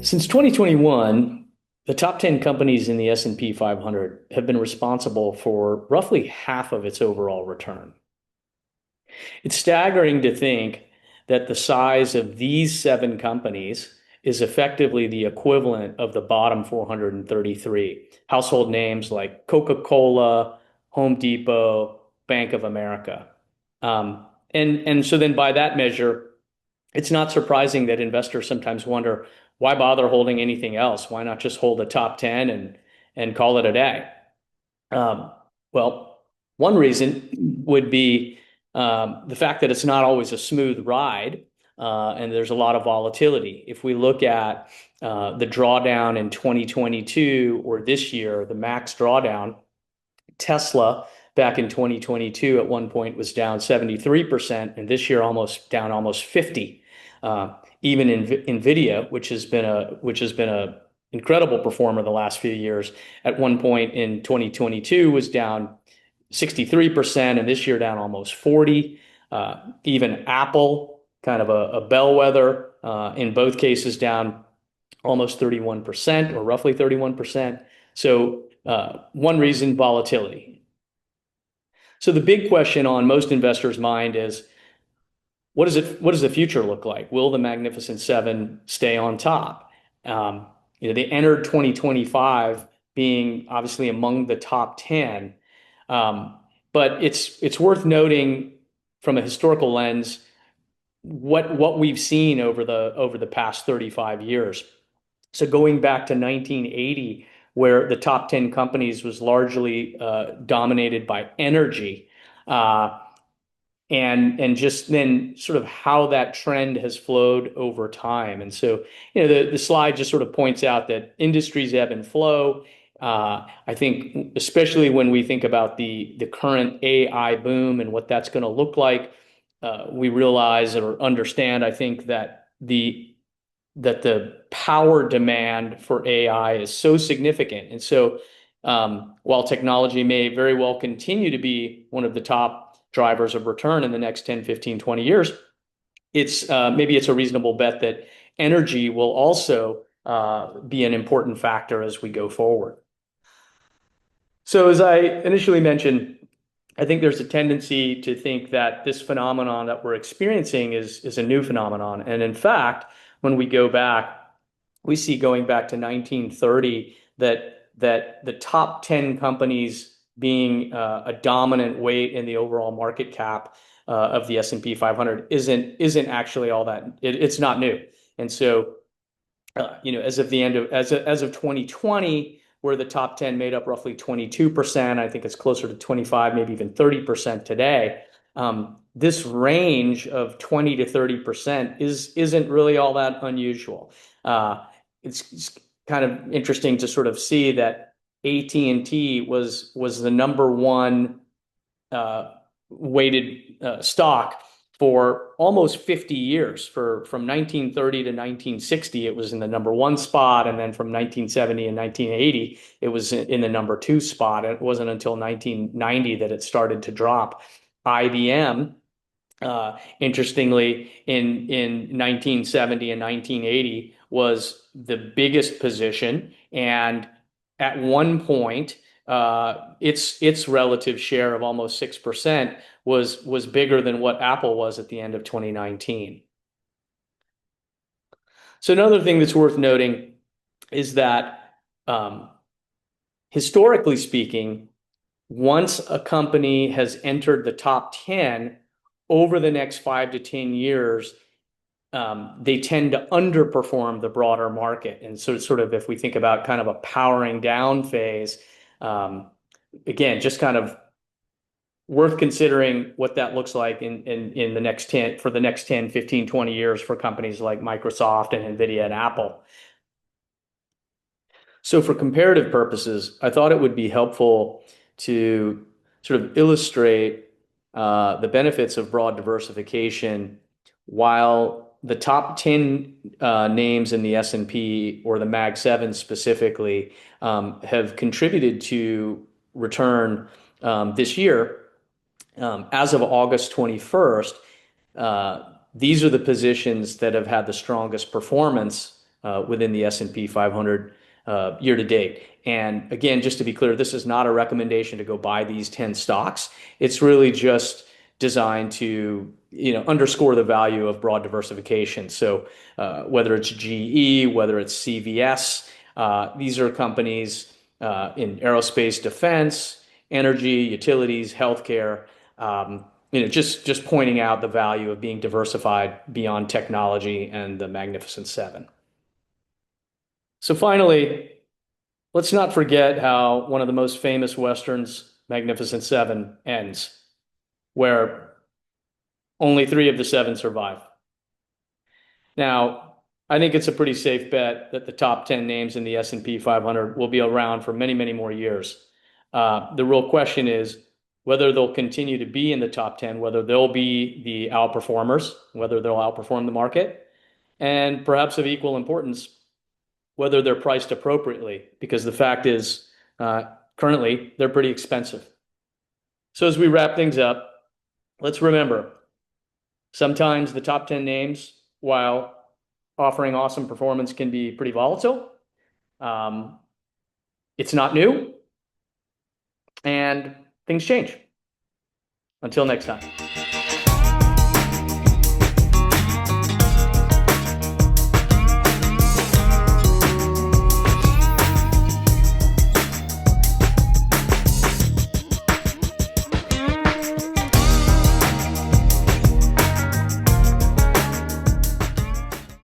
Since 2021, the top 10 companies in the S&P 500 have been responsible for roughly half of its overall return. It's staggering to think that the size of these seven companies is effectively the equivalent of the bottom 433 household names like Coca-Cola, Home Depot, Bank of America. And so then by that measure, it's not surprising that investors sometimes wonder, why bother holding anything else? Why not just hold the top 10 and call it a day? Um, well, one reason would be the fact that it's not always a smooth ride, and there's a lot of volatility. If we look at the drawdown in 2022 or this year, the max drawdown, Tesla back in 2022 at one point was down 73%, and this year almost 50. Even in Nvidia, which has been a incredible performer the last few years, at one point in 2022 was down 63%, and this year down almost 40. Even Apple, kind of a bellwether, in both cases down almost 31% or roughly 31%. So one reason, volatility. So the big question on most investors' mind is, what does the future look like? Will the Magnificent Seven stay on top? They entered 2025 being obviously among the top 10. But it's worth noting from a historical lens what we've seen over the past 35 years. So going back to 1980, where the top 10 companies was largely dominated by energy, and just then sort of how that trend has flowed over time. And so, the slide just sort of points out that industries ebb and flow. I think especially when we think about the current AI boom and what that's going to look like, we realize or understand, I think, that the power demand for AI is so significant. And so while technology may very well continue to be one of the top drivers of return in the next 10, 15, 20 years, maybe it's a reasonable bet that energy will also be an important factor as we go forward. So as I initially mentioned, I think there's a tendency to think that this phenomenon that we're experiencing is a new phenomenon. And in fact, when we go back, we see going back to 1930 that the top 10 companies being a dominant weight in the overall market cap of the S&P 500 isn't actually all that. It's not new. And so, as of 2020, where the top 10 made up roughly 22%, I think it's closer to 25, maybe even 30% today. This range of 20 to 30% isn't really all that unusual. It's kind of interesting to sort of see that AT&T was the number one weighted stock for almost 50 years. From 1930 to 1960, it was in the number one spot, and then from 1970 and 1980, it was in the number two spot. It wasn't until 1990 that it started to drop. IBM, interestingly, in 1970 and 1980, was the biggest position, and at one point, its relative share of almost 6% was bigger than what Apple was at the end of 2019. So another thing that's worth noting is that historically speaking, once a company has entered the top 10, over the next 5 to 10 years, they tend to underperform the broader market. And so sort of if we think about kind of a powering down phase, again, just kind of worth considering what that looks like in the next 10, for the next 10, 15, 20 years for companies like Microsoft and Nvidia and Apple. So for comparative purposes, I thought it would be helpful to sort of illustrate the benefits of broad diversification. While the top 10 names in the S&P or the Mag 7 specifically have contributed to return this year, as of August 21st, these are the positions that have had the strongest performance within the S&P 500 year to date. And again, just to be clear, this is not a recommendation to go buy these 10 stocks. It's really just designed to underscore the value of broad diversification. So whether it's GE, whether it's CVS, these are companies in aerospace, defense, energy, utilities, healthcare. Just pointing out the value of being diversified beyond technology and the Magnificent Seven. So finally, let's not forget how one of the most famous Westerns, Magnificent Seven, ends, where only 3 of the 7 survive. Now, I think it's a pretty safe bet that the top 10 names in the S&P 500 will be around for many, many more years. The real question is whether they'll continue to be in the top 10, whether they'll be the outperformers, whether they'll outperform the market, and perhaps of equal importance, whether they're priced appropriately, because the fact is, currently, they're pretty expensive. So as we wrap things up, let's remember, sometimes the top 10 names, while offering awesome performance, can be pretty volatile. It's not new, and things change. Until next time.